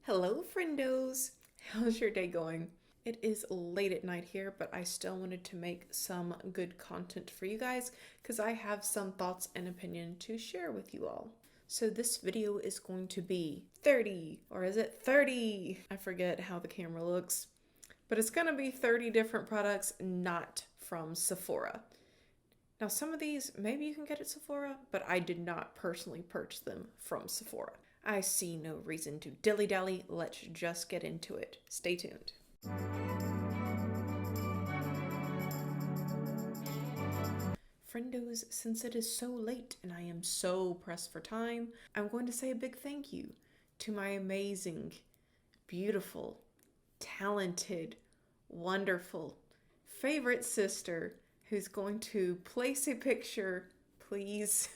Hello, friendos! How's your day going? It is late at night here, but I still wanted to make some good content for you guys because I have some thoughts and opinion to share with you all. So this video is going to be 30, or is it 30? I forget how the camera looks, but it's going to be 30 different products not from Sephora. Now, some of these maybe you can get at Sephora, but I did not personally purchase them from Sephora. I see no reason to dilly-dally. Let's just get into it. Stay tuned. Friendos, since it is so late and I am so pressed for time, I'm going to say a big thank you to my amazing, beautiful, talented, wonderful, favorite sister who's going to place a picture, please,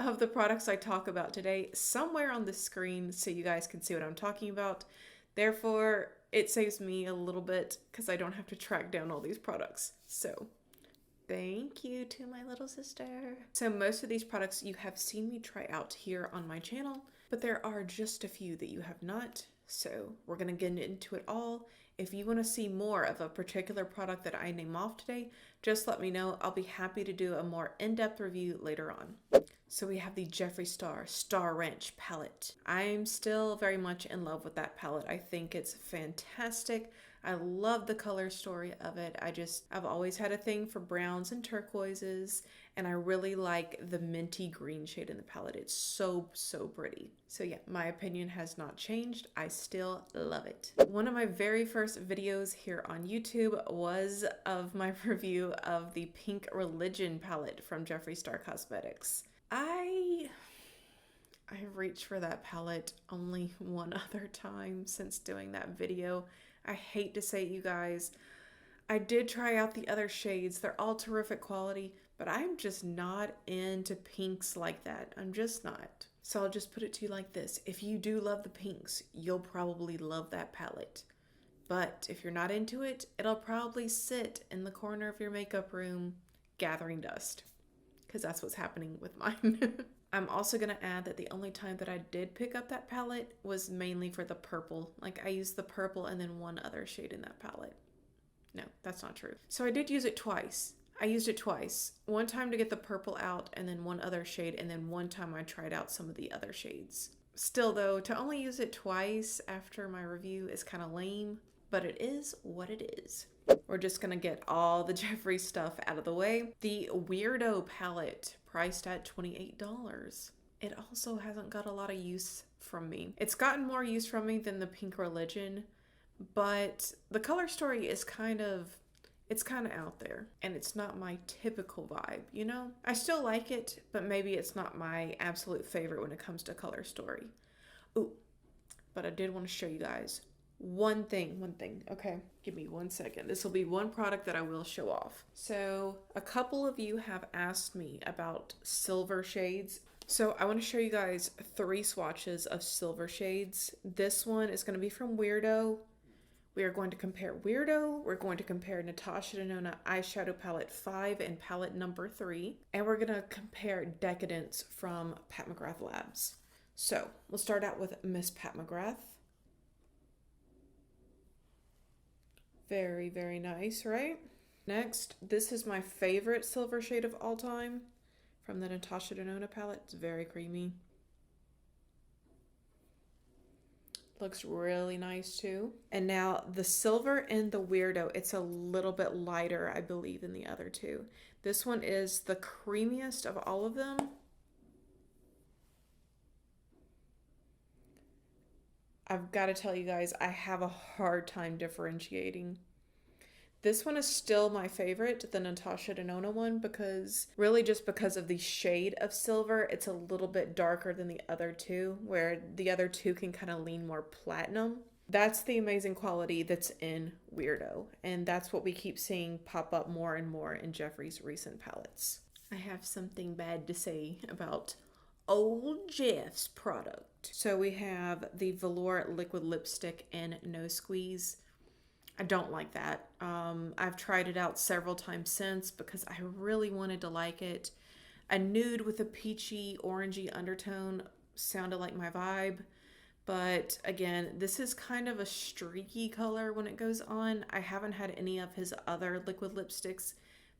of the products I talk about today somewhere on the screen so you guys can see what I'm talking about. Therefore, it saves me a little bit because I don't have to track down all these products. So, thank you to my little sister. So most of these products you have seen me try out here on my channel, but there are just a few that you have not. So we're going to get into it all. If you want to see more of a particular product that I name off today, just let me know. I'll be happy to do a more in-depth review later on. So we have the Jeffree Star Ranch palette. I'm still very much in love with that palette. I think it's fantastic. I love the color story of it. I've always had a thing for browns and turquoises, and I really like the minty green shade in the palette. It's so pretty. So yeah, my opinion has not changed. I still love it. One of my very first videos here on YouTube was of my review of the Pink Religion palette from Jeffree Star Cosmetics. I reached for that palette only one other time since doing that video. I hate to say it, you guys. I did try out the other shades. They're all terrific quality, but I'm just not into pinks like that. I'm just not. So I'll just put it to you like this. If you do love the pinks, you'll probably love that palette. But if you're not into it, it'll probably sit in the corner of your makeup room gathering dust. Because that's what's happening with mine. I'm also going to add that the only time that I did pick up that palette was mainly for the purple. Like I used the purple and then one other shade in that palette. No, that's not true. So I did use it twice. I used it twice. One time to get the purple out and then one other shade, and then one time I tried out some of the other shades. Still though, to only use it twice after my review is kind of lame, but it is what it is. We're just gonna get all the Jeffree stuff out of the way. The Weirdo palette, priced at $28. It also hasn't got a lot of use from me. It's gotten more use from me than the Pink Religion, but the color story is it's kind of out there, and it's not my typical vibe, you know? I still like it, but maybe it's not my absolute favorite when it comes to color story. Ooh, but I did want to show you guys one thing, okay? Give me 1 second. This will be one product that I will show off. So a couple of you have asked me about silver shades. So I want to show you guys 3 swatches of silver shades. This one is going to be from Weirdo. We are going to compare Weirdo. We're going to compare Natasha Denona Eyeshadow Palette 5 and palette number 3. And we're going to compare Decadence from Pat McGrath Labs. So we'll start out with Miss Pat McGrath. Very nice, right? Next, this is my favorite silver shade of all time from the Natasha Denona palette. It's very creamy. Looks really nice too. And now the silver in the Weirdo, it's a little bit lighter, I believe, than the other two. This one is the creamiest of all of them. I've got to tell you guys, I have a hard time differentiating. This one is still my favorite, the Natasha Denona one, because of the shade of silver, it's a little bit darker than the other two, where the other two can kind of lean more platinum. That's the amazing quality that's in Weirdo, and that's what we keep seeing pop up more and more in Jeffree's recent palettes. I have something bad to say about old Jeff's product. So we have the Velour liquid lipstick in No Squeeze. I don't like that. I've tried it out several times since because I really wanted to like it. A nude with a peachy orangey undertone sounded like my vibe, But again, this is kind of a streaky color when it goes on. I haven't had any of his other liquid lipsticks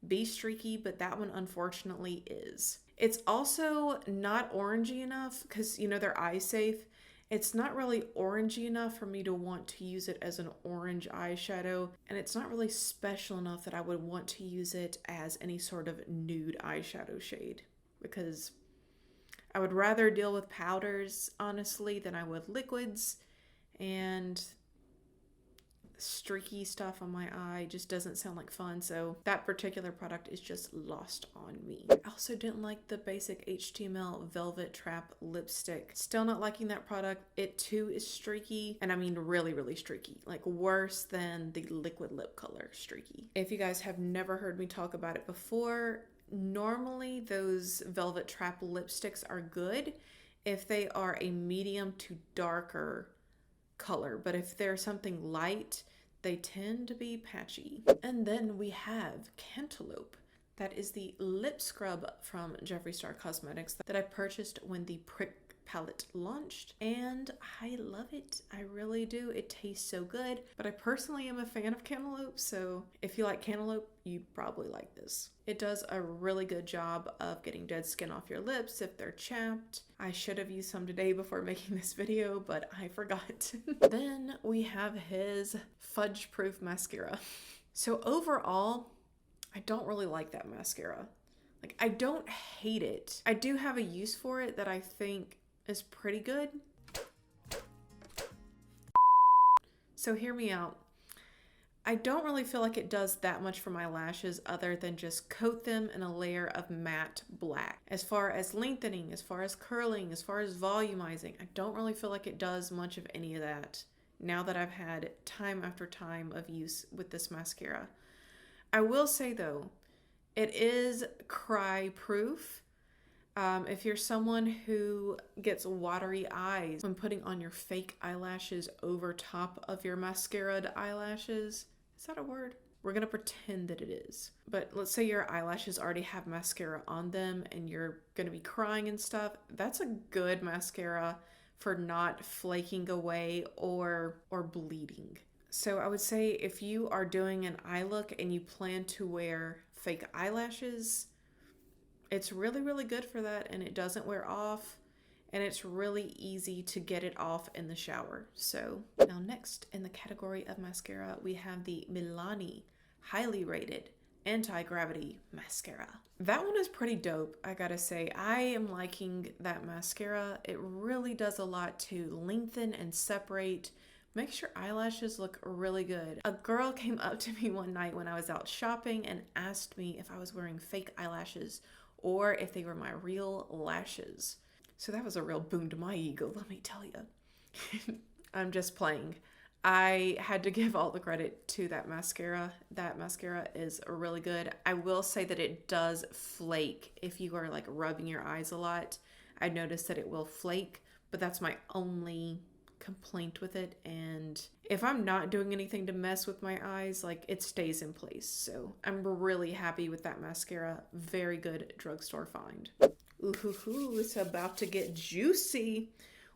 be streaky, but that one unfortunately is. It's also not orangey enough because, you know, they're eye safe. It's not really orangey enough for me to want to use it as an orange eyeshadow, and it's not really special enough that I would want to use it as any sort of nude eyeshadow shade, because I would rather deal with powders, honestly, than I would liquids, and streaky stuff on my eye just doesn't sound like fun. So that particular product is just lost on me. I also didn't like the basic HTML Velvet Trap lipstick. Still not liking that product. It too is streaky, and I mean really, really streaky, like worse than the liquid lip color streaky. If you guys have never heard me talk about it before, normally those Velvet Trap lipsticks are good if they are a medium to darker color, but if they're something light, they tend to be patchy. And then we have Cantaloupe. That is the lip scrub from Jeffree Star Cosmetics that I purchased when the Prick palette launched, and I love it. I really do. It tastes so good, but I personally am a fan of Cantaloupe, so if you like Cantaloupe, you probably like this. It does a really good job of getting dead skin off your lips if they're chapped. I should have used some today before making this video, but I forgot. Then we have his Fudge Proof Mascara. So overall, I don't really like that mascara. Like, I don't hate it. I do have a use for it that I think is pretty good. So hear me out. I don't really feel like it does that much for my lashes other than just coat them in a layer of matte black. As far as lengthening, as far as curling, as far as volumizing, I don't really feel like it does much of any of that now that I've had time after time of use with this mascara. I will say though, it is cry proof. If you're someone who gets watery eyes when putting on your fake eyelashes over top of your mascaraed eyelashes, is that a word? We're gonna pretend that it is. But let's say your eyelashes already have mascara on them and you're gonna be crying and stuff. That's a good mascara for not flaking away or bleeding. So I would say if you are doing an eye look and you plan to wear fake eyelashes, it's really, really good for that, and it doesn't wear off, and it's really easy to get it off in the shower. So now next in the category of mascara, we have the Milani Highly Rated Anti-Gravity Mascara. That one is pretty dope, I gotta say. I am liking that mascara. It really does a lot to lengthen and separate, makes your eyelashes look really good. A girl came up to me one night when I was out shopping and asked me if I was wearing fake eyelashes or if they were my real lashes. So that was a real boon to my ego, let me tell you. I'm just playing. I had to give all the credit to that mascara. That mascara is really good. I will say that it does flake if you are like rubbing your eyes a lot. I noticed that it will flake, but that's my only complaint with it, and if I'm not doing anything to mess with my eyes, like, it stays in place. So I'm really happy with that mascara. Very good drugstore find. Ooh, it's about to get juicy.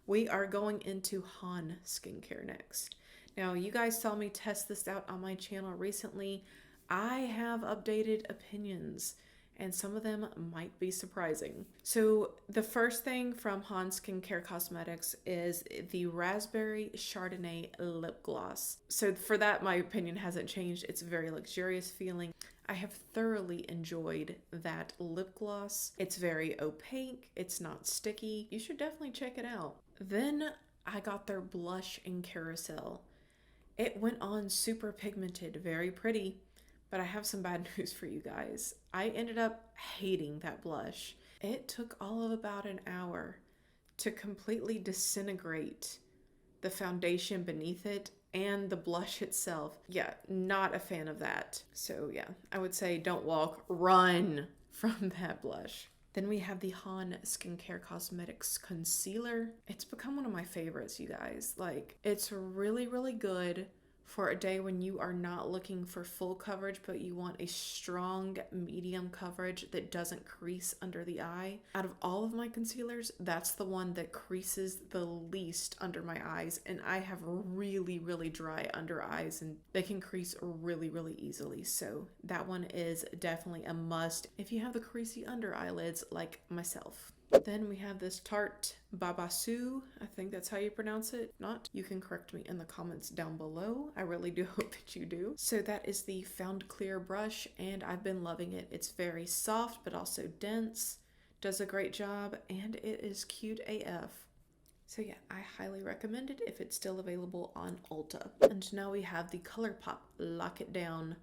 We are going into Han skincare next. Now, you guys saw me test this out on my channel recently. I have updated opinions, and some of them might be surprising. So the first thing from Han Skincare Cosmetics is the Raspberry Chardonnay Lip Gloss. So for that, my opinion hasn't changed. It's a very luxurious feeling. I have thoroughly enjoyed that lip gloss. It's very opaque. It's not sticky. You should definitely check it out. Then I got their blush in Carousel. It went on super pigmented, very pretty. But I have some bad news for you guys. I ended up hating that blush. It took all of about an hour to completely disintegrate the foundation beneath it and the blush itself. Yeah, not a fan of that. So yeah, I would say don't walk, run from that blush. Then we have the Han Skincare Cosmetics Concealer. It's become one of my favorites, you guys. Like, it's really, really good for a day when you are not looking for full coverage, but you want a strong medium coverage that doesn't crease under the eye. Out of all of my concealers, that's the one that creases the least under my eyes, and I have really, really dry under eyes, and they can crease really, really easily. So that one is definitely a must if you have the creasy under eyelids like myself. Then we have this Tarte Babassu. I think that's how you pronounce it. Not, you can correct me in the comments down below. I really do hope that you do. So that is the Found Clear brush, and I've been loving it. It's very soft but also dense, does a great job, and it is cute AF. So yeah, I highly recommend it if it's still available on Ulta. And now we have the ColourPop Lock It Down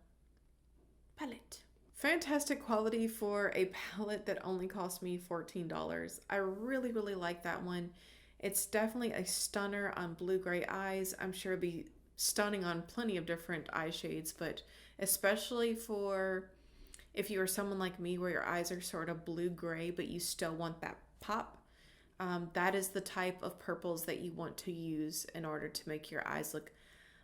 palette. Fantastic quality for a palette that only cost me $14. I really, really like that one. It's definitely a stunner on blue-gray eyes. I'm sure it'd be stunning on plenty of different eye shades, but especially for if you are someone like me where your eyes are sort of blue-gray, but you still want that pop. That is the type of purples that you want to use in order to make your eyes look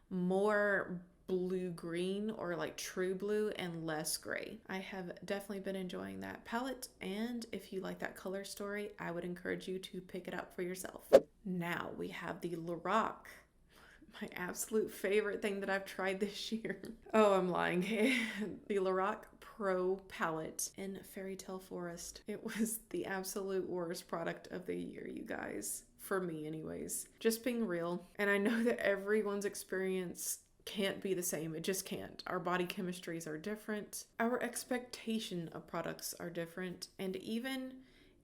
more blue-green or like true blue and less gray. I have definitely been enjoying that palette, and if you like that color story, I would encourage you to pick it up for yourself. Now we have the Lorac, my absolute favorite thing that I've tried this year. Oh, I'm lying. The Lorac Pro palette in Fairy Tale Forest. It was the absolute worst product of the year, you guys. For me anyways. Just being real. And I know that everyone's experience can't be the same. It just can't. Our body chemistries are different. Our expectation of products are different. And even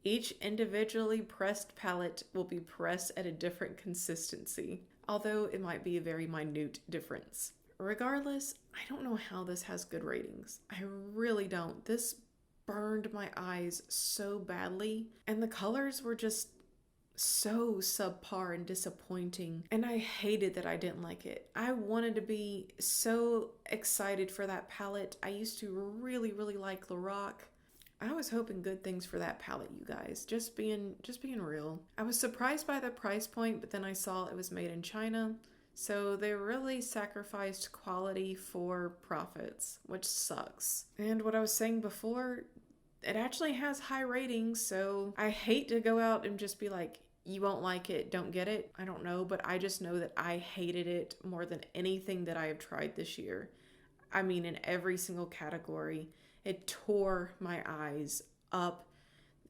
each individually pressed palette will be pressed at a different consistency, although it might be a very minute difference. Regardless, I don't know how this has good ratings. I really don't. This burned my eyes so badly, and the colors were just so subpar and disappointing, and I hated that I didn't like it. I wanted to be so excited for that palette. I used to really, really like Lorac. I was hoping good things for that palette, you guys. Just being real. I was surprised by the price point, but then I saw it was made in China, so they really sacrificed quality for profits, which sucks. And what I was saying before, it actually has high ratings, so I hate to go out and just be like, you won't like it, don't get it. I don't know, but I just know that I hated it more than anything that I have tried this year. I mean, in every single category. It tore my eyes up,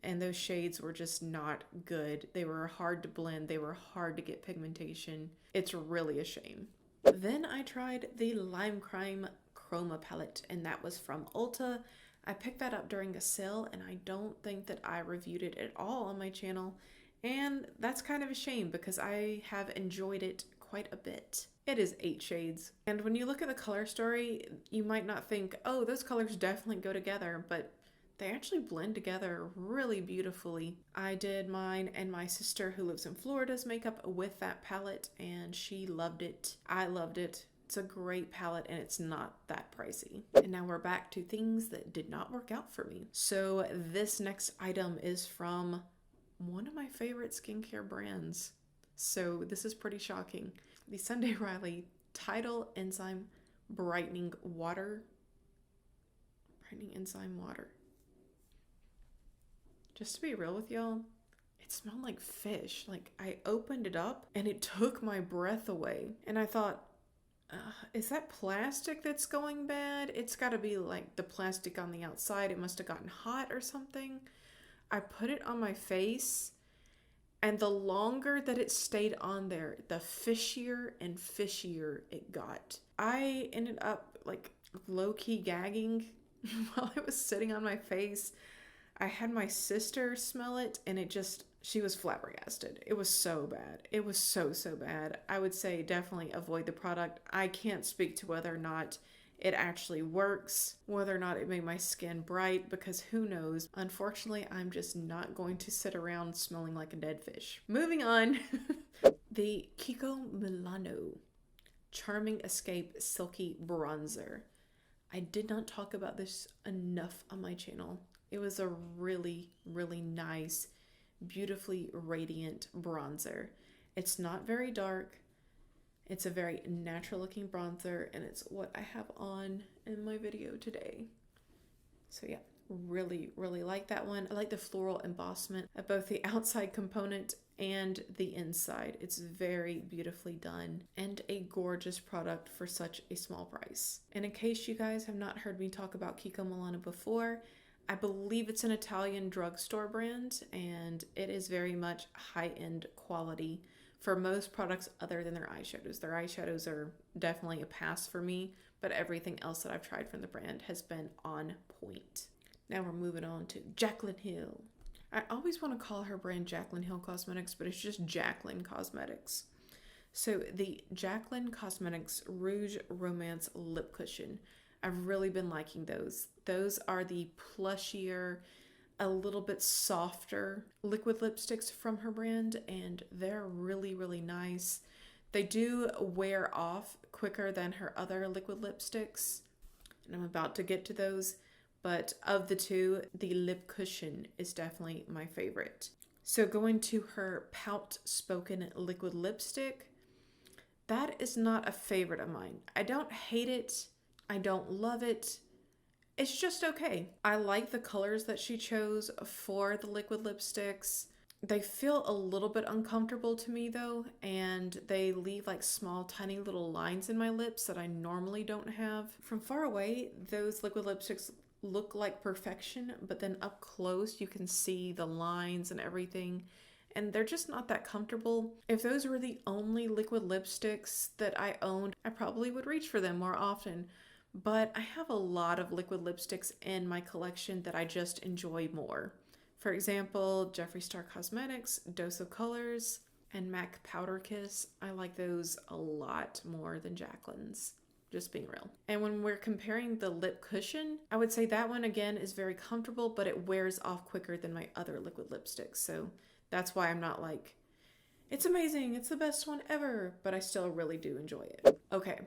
and those shades were just not good. They were hard to blend. They were hard to get pigmentation. It's really a shame. Then I tried the Lime Crime Chroma palette, and that was from Ulta. I picked that up during a sale, and I don't think that I reviewed it at all on my channel. And that's kind of a shame because I have enjoyed it quite a bit. It is 8 shades. And when you look at the color story, you might not think, oh, those colors definitely go together, but they actually blend together really beautifully. I did mine and my sister who lives in Florida's makeup with that palette, and she loved it. I loved it. It's a great palette, and it's not that pricey. And now we're back to things that did not work out for me. So this next item is from one of my favorite skincare brands. So this is pretty shocking. The Sunday Riley Tidal Enzyme Brightening Water. Brightening Enzyme Water. Just to be real with y'all, it smelled like fish. Like, I opened it up and it took my breath away. And I thought, is that plastic that's going bad? It's got to be like the plastic on the outside. It must have gotten hot or something. I put it on my face, and the longer that it stayed on there, the fishier and fishier it got. I ended up like low-key gagging while it was sitting on my face. I had my sister smell it, and she was flabbergasted. It was so bad. It was so bad. I would say definitely avoid the product. I can't speak to whether or not it actually works, whether or not it made my skin bright, because who knows. Unfortunately, I'm just not going to sit around smelling like a dead fish. Moving on. The Kiko Milano Charming Escape Silky Bronzer. I did not talk about this enough on my channel. It was a really, really nice, beautifully radiant bronzer. It's not very dark. It's a very natural looking bronzer, and it's what I have on in my video today. So yeah, really, really like that one. I like the floral embossment of both the outside component and the inside. It's very beautifully done and a gorgeous product for such a small price. And in case you guys have not heard me talk about Kiko Milano before, I believe it's an Italian drugstore brand, and it is very much high-end quality for most products other than their eyeshadows. Their eyeshadows are definitely a pass for me, but everything else that I've tried from the brand has been on point. Now we're moving on to Jaclyn Hill. I always want to call her brand Jaclyn Hill Cosmetics, but it's just Jaclyn Cosmetics. So the Jaclyn Cosmetics Rouge Romance Lip Cushion. I've really been liking those. Those are the plushier, a little bit softer liquid lipsticks from her brand, and they're really, really nice. They do wear off quicker than her other liquid lipsticks, and I'm about to get to those. But of the two, the lip cushion is definitely my favorite. So going to her Pout Spoken liquid lipstick, that is not a favorite of mine. I don't hate it. I don't love it. It's just okay. I like the colors that she chose for the liquid lipsticks. They feel a little bit uncomfortable to me though, and they leave like small tiny little lines in my lips that I normally don't have. From far away, those liquid lipsticks look like perfection, but then up close you can see the lines and everything, and they're just not that comfortable. If those were the only liquid lipsticks that I owned, I probably would reach for them more often. But I have a lot of liquid lipsticks in my collection that I just enjoy more. For example, Jeffree Star Cosmetics, Dose of Colors, and MAC Powder Kiss. I like those a lot more than Jaclyn's, just being real. And when we're comparing the lip cushion, I would say that one again is very comfortable, but it wears off quicker than my other liquid lipsticks. So that's why I'm not like, it's amazing, it's the best one ever, but I still really do enjoy it. Okay,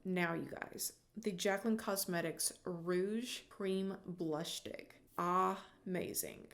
now you guys. The Jaclyn Cosmetics Rouge Cream Blush Stick. Amazing.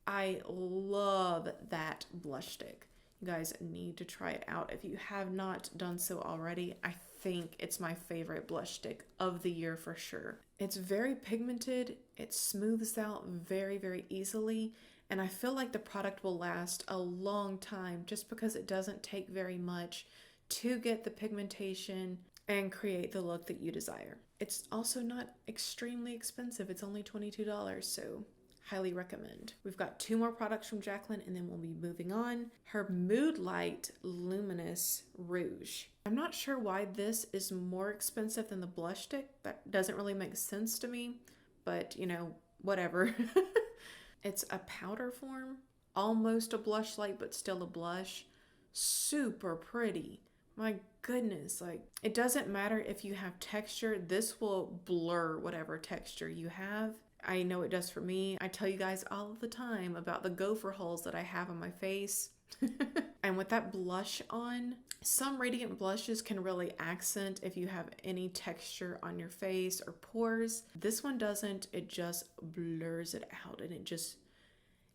I love that blush stick. You guys need to try it out if you have not done so already. I think it's my favorite blush stick of the year for sure. It's very pigmented. It smooths out very, very easily. And I feel like the product will last a long time just because it doesn't take very much to get the pigmentation and create the look that you desire. It's also not extremely expensive. It's only $22, so highly recommend. We've got two more products from Jaclyn and then we'll be moving on. Her Mood Light Luminous Rouge. I'm not sure why this is more expensive than the blush stick. That doesn't really make sense to me, but you know, whatever. It's a powder form, almost a blush light, but still a blush. Super pretty. My goodness, like it doesn't matter if you have texture, this will blur whatever texture you have. I know it does for me. I tell you guys all the time about the gopher holes that I have on my face. And with that blush on, some radiant blushes can really accent if you have any texture on your face or pores. This one doesn't, it just blurs it out, and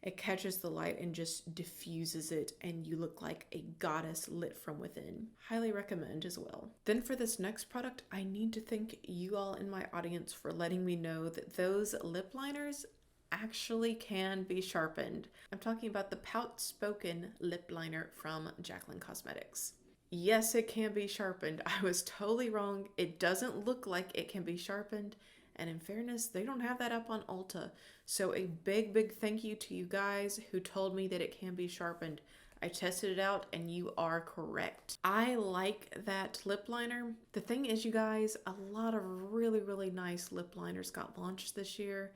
it catches the light and just diffuses it, and you look like a goddess lit from within. Highly recommend as well. Then for this next product, I need to thank you all in my audience for letting me know that those lip liners actually can be sharpened. I'm talking about the Pout Spoken lip liner from Jaclyn Cosmetics. Yes, it can be sharpened. I was totally wrong. It doesn't look like it can be sharpened. And in fairness, they don't have that up on Ulta. So a big, big thank you to you guys who told me that it can be sharpened. I tested it out and you are correct. I like that lip liner. The thing is, you guys, a lot of really, really nice lip liners got launched this year.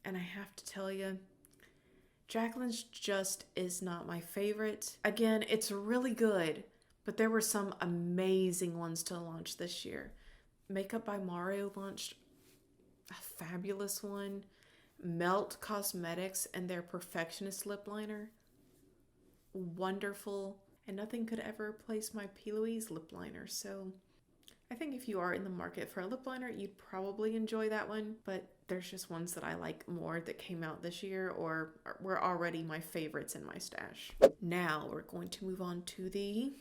And I have to tell you, Jaclyn's just is not my favorite. Again, it's really good, but there were some amazing ones to launch this year. Makeup by Mario launched a fabulous one. Melt Cosmetics and their Perfectionist lip liner. Wonderful. And nothing could ever replace my P. Louise lip liner. So I think if you are in the market for a lip liner, you'd probably enjoy that one. But there's just ones that I like more that came out this year or were already my favorites in my stash. Now we're going to move on to the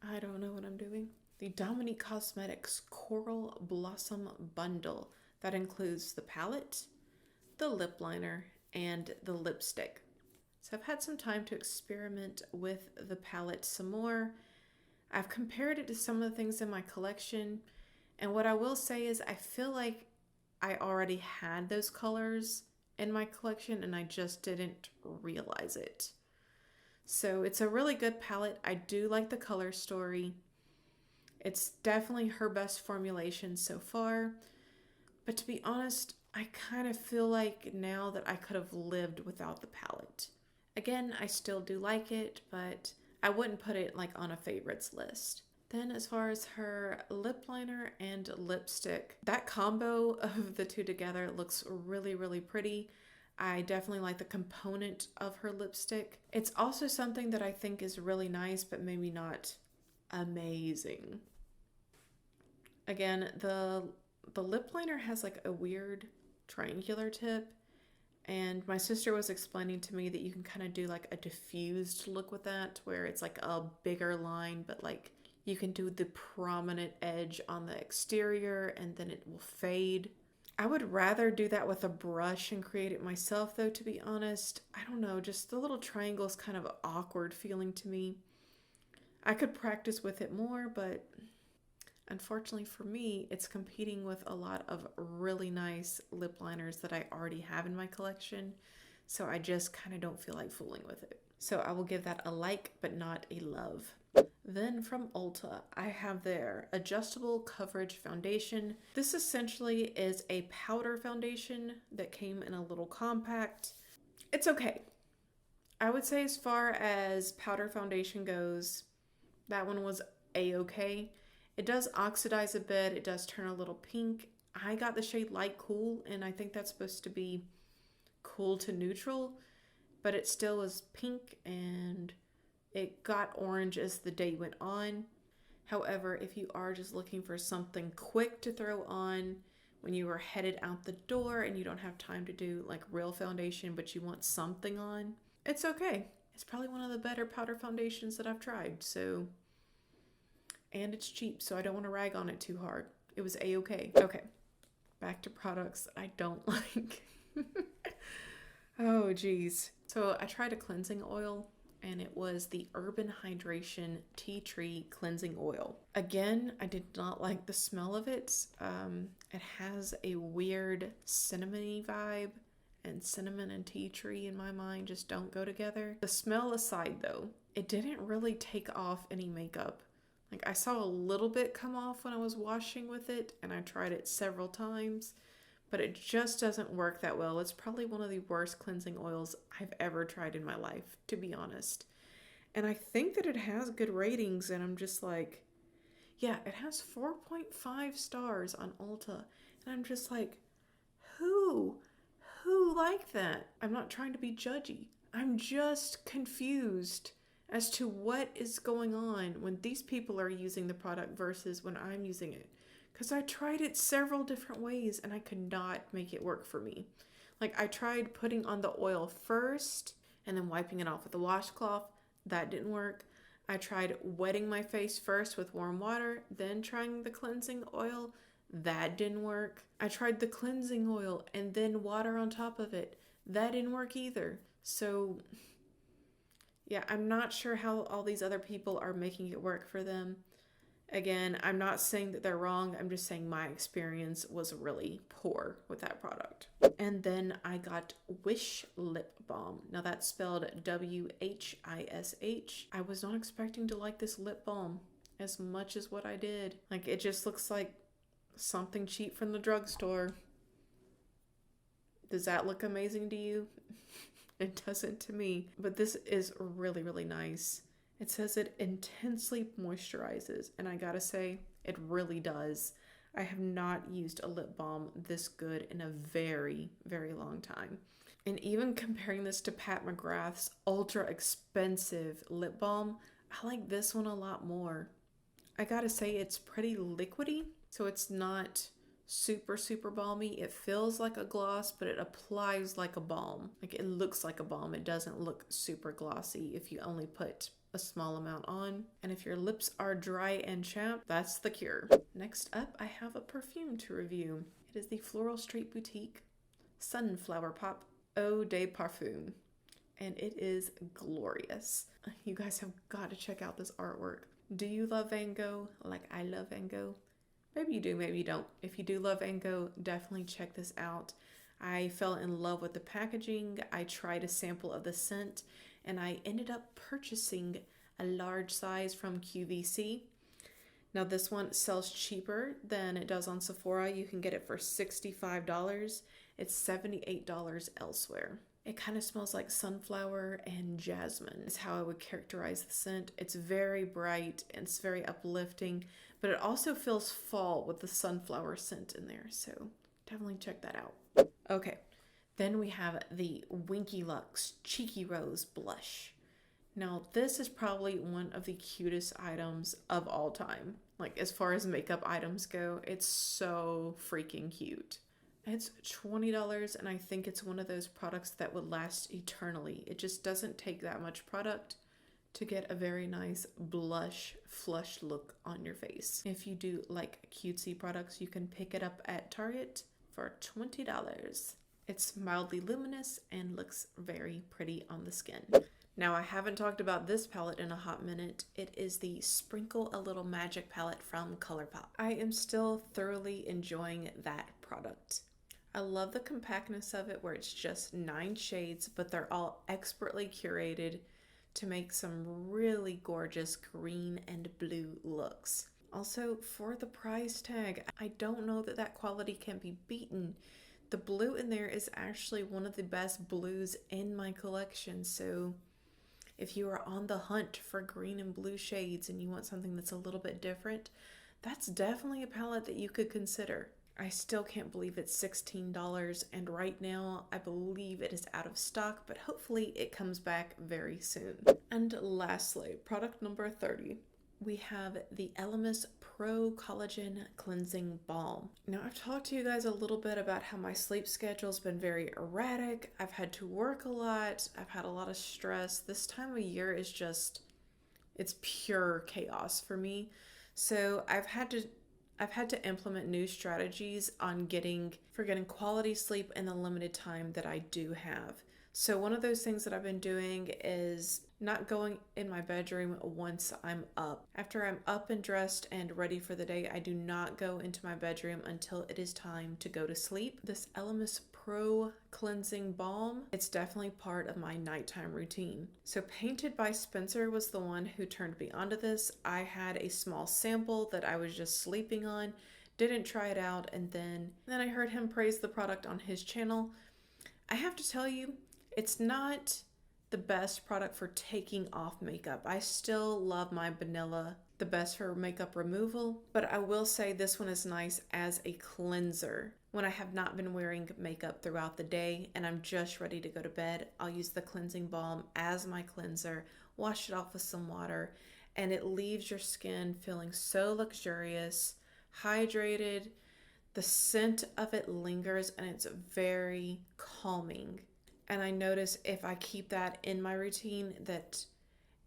I don't know what I'm doing. The Dominique Cosmetics Coral Blossom Bundle. That includes the palette, the lip liner, and the lipstick. So I've had some time to experiment with the palette some more. I've compared it to some of the things in my collection, and what I will say is I feel like I already had those colors in my collection and I just didn't realize it. So it's a really good palette. I do like the color story. It's definitely her best formulation so far. But to be honest, I kind of feel like now that I could have lived without the palette. Again, I still do like it, but I wouldn't put it like on a favorites list. Then as far as her lip liner and lipstick, that combo of the two together looks really, really pretty. I definitely like the component of her lipstick. It's also something that I think is really nice, but maybe not amazing. Again, the lip liner has like a weird triangular tip, and my sister was explaining to me that you can kind of do like a diffused look with that, where it's like a bigger line, but like you can do the prominent edge on the exterior and then it will fade. I would rather do that with a brush and create it myself though, to be honest. I don't know, just the little triangle is kind of awkward feeling to me. I could practice with it more, but unfortunately for me, it's competing with a lot of really nice lip liners that I already have in my collection. So I just kind of don't feel like fooling with it. So I will give that a like, but not a love. Then from Ulta, I have their Adjustable Coverage Foundation. This essentially is a powder foundation that came in a little compact. It's okay. I would say as far as powder foundation goes, that one was a-okay. It does oxidize a bit. It does turn a little pink. I got the shade Light Cool, and I think that's supposed to be cool to neutral, but it still was pink and it got orange as the day went on. However, if you are just looking for something quick to throw on when you are headed out the door and you don't have time to do like real foundation, but you want something on, it's okay. It's probably one of the better powder foundations that I've tried. So, and it's cheap, so I don't want to rag on it too hard. It was a-okay. Okay, back to products I don't like. Oh geez. So I tried a cleansing oil, and it was the Urban Hydration Tea Tree Cleansing Oil. Again, I did not like the smell of it. It has a weird cinnamony vibe, and cinnamon and tea tree in my mind just don't go together. The smell aside though, it didn't really take off any makeup. Like I saw a little bit come off when I was washing with it, and I tried it several times, but it just doesn't work that well. It's probably one of the worst cleansing oils I've ever tried in my life, to be honest. And I think that it has good ratings, and I'm just like, yeah, it has 4.5 stars on Ulta. And I'm just like, who liked that? I'm not trying to be judgy. I'm just confused as to what is going on when these people are using the product versus when I'm using it. Because I tried it several different ways and I could not make it work for me. Like I tried putting on the oil first and then wiping it off with a washcloth. That didn't work. I tried wetting my face first with warm water, then trying the cleansing oil. That didn't work. I tried the cleansing oil and then water on top of it. That didn't work either. So yeah, I'm not sure how all these other people are making it work for them. Again, I'm not saying that they're wrong. I'm just saying my experience was really poor with that product. And then I got Wish Lip Balm. Now that's spelled Wish. I was not expecting to like this lip balm as much as what I did. Like it just looks like something cheap from the drugstore. Does that look amazing to you? It doesn't to me. But this is really, really nice. It says it intensely moisturizes, and I gotta say, it really does. I have not used a lip balm this good in a very, very long time. And even comparing this to Pat McGrath's ultra expensive lip balm, I like this one a lot more. I gotta say, it's pretty liquidy, so it's not super, super balmy. It feels like a gloss, but it applies like a balm. Like it looks like a balm. It doesn't look super glossy if you only put a small amount on. And if your lips are dry and chapped, that's the cure. Next up, I have a perfume to review. It is the Floral Street Boutique Sunflower Pop Eau de Parfum. And it is glorious. You guys have got to check out this artwork. Do you love Van Gogh like I love Van Gogh? Maybe you do, maybe you don't. If you do love Van Gogh, definitely check this out. I fell in love with the packaging. I tried a sample of the scent and I ended up purchasing a large size from QVC. Now this one sells cheaper than it does on Sephora. You can get it for $65. It's $78 elsewhere. It kind of smells like sunflower and jasmine is how I would characterize the scent. It's very bright and it's very uplifting, but it also feels fall with the sunflower scent in there. So definitely check that out. Okay, then we have the Winky Luxe Cheeky Rose Blush. Now this is probably one of the cutest items of all time. Like as far as makeup items go, it's so freaking cute. It's $20 and I think it's one of those products that would last eternally. It just doesn't take that much product to get a very nice blush, flush look on your face. If you do like cutesy products, you can pick it up at Target for $20. It's mildly luminous and looks very pretty on the skin. Now I haven't talked about this palette in a hot minute. It is the Sprinkle a Little Magic palette from ColourPop. I am still thoroughly enjoying that product. I love the compactness of it where it's just 9 shades, but they're all expertly curated to make some really gorgeous green and blue looks. Also, for the price tag, I don't know that quality can be beaten. The blue in there is actually one of the best blues in my collection, so if you are on the hunt for green and blue shades and you want something that's a little bit different, that's definitely a palette that you could consider. I still can't believe it's $16, and right now I believe it is out of stock, but hopefully it comes back very soon. And lastly, product number 30, we have the Elemis Pro Collagen Cleansing Balm. Now I've talked to you guys a little bit about how my sleep schedule's been very erratic. I've had to work a lot. I've had a lot of stress. This time of year is just, it's pure chaos for me. So I've had to implement new strategies on getting quality sleep in the limited time that I do have. So one of those things that I've been doing is not going in my bedroom once I'm up. After I'm up and dressed and ready for the day, I do not go into my bedroom until it is time to go to sleep. This Elemis Pro Cleansing Balm, it's definitely part of my nighttime routine. So Painted by Spencer was the one who turned me onto this. I had a small sample that I was just sleeping on, didn't try it out, and then I heard him praise the product on his channel. I have to tell you, it's not the best product for taking off makeup. I still love my vanilla the best for makeup removal, but I will say this one is nice as a cleanser. When I have not been wearing makeup throughout the day and I'm just ready to go to bed, I'll use the cleansing balm as my cleanser, wash it off with some water, and it leaves your skin feeling so luxurious, hydrated. The scent of it lingers and it's very calming. And I notice if I keep that in my routine that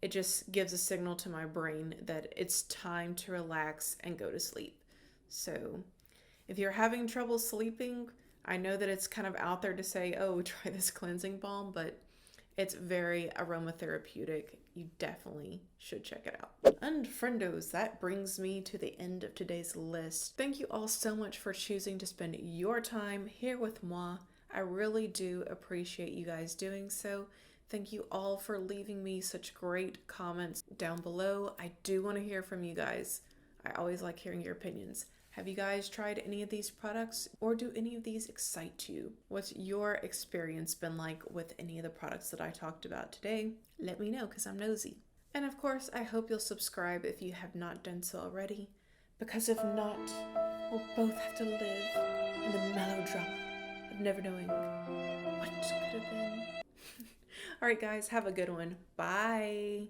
it just gives a signal to my brain that it's time to relax and go to sleep. So if you're having trouble sleeping, I know that it's kind of out there to say, oh, try this cleansing balm, but it's very aromatherapeutic. You definitely should check it out. And friendos, that brings me to the end of today's list. Thank you all so much for choosing to spend your time here with moi. I really do appreciate you guys doing so. Thank you all for leaving me such great comments down below. I do want to hear from you guys. I always like hearing your opinions. Have you guys tried any of these products, or do any of these excite you? What's your experience been like with any of the products that I talked about today? Let me know because I'm nosy. And of course, I hope you'll subscribe if you have not done so already, because if not, we'll both have to live in the melodrama of never knowing what could have been. All right, guys, have a good one. Bye.